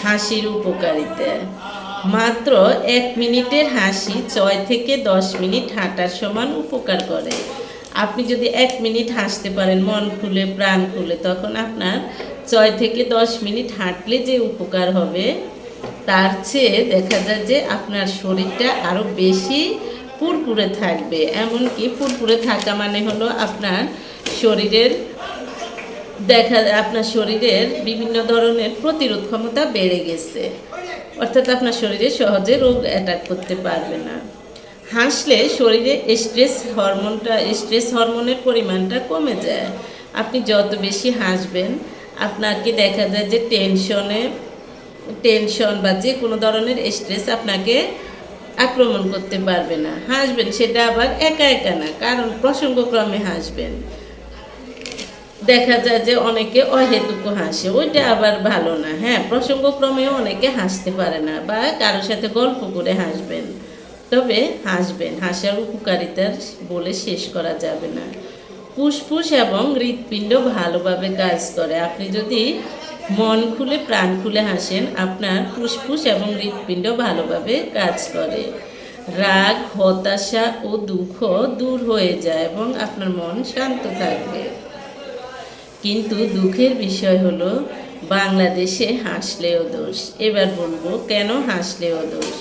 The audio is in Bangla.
হাসির উপকারিতা। মাত্র 1 মিনিটের হাসি 6 থেকে 10 মিনিট হাঁটার সমান উপকার করে। আপনি যদি 1 মিনিট হাসতে পারেন মন খুলে প্রাণ খুলে, তখন আপনার 6 থেকে 10 মিনিট হাঁটলে যে উপকার হবে তার চেয়ে দেখা যায় যে আপনার শরীরটা আরও বেশি ফুরফুরে থাকবে। এমনকি ফুরফুরে থাকা মানে হলো আপনার শরীরের বিভিন্ন ধরনের প্রতিরোধ ক্ষমতা বেড়ে গেছে, অর্থাৎ আপনার শরীরে সহজে রোগ অ্যাটাক করতে পারবে না। হাসলে শরীরে স্ট্রেস হরমোনের পরিমাণটা কমে যায়। আপনি যত বেশি হাসবেন আপনাকে দেখা যায় যে টেনশন বা যে কোনো ধরনের স্ট্রেস আপনাকে আক্রমণ করতে পারবে না। হাসবেন সেটা আবার একা একা না, কারণ প্রসঙ্গক্রমে হাসবেন। দেখা যায় যে অনেকে অহেতুক হাসে, ওইটা আবার ভালো না। হ্যাঁ, প্রসঙ্গক্রমেও অনেকে হাসতে পারে না, বা কারোর সাথে গল্প করে হাসবেন, তবে হাসবেন। হাসার উপকারিতা বলে শেষ করা যাবে না। ফুসফুস এবং হৃৎপিণ্ড ভালোভাবে কাজ করে। আপনি যদি মন খুলে প্রাণ খুলে হাসেন, আপনার ফুসফুস এবং হৃৎপিণ্ড ভালোভাবে কাজ করে। রাগ, হতাশা ও দুঃখ দূর হয়ে যায় এবং আপনার মন শান্ত থাকবে। কিন্তু দুঃখের বিষয় হলো বাংলাদেশে হাসলেও দোষ। এবার বলবো কেন হাসলেও দোষ।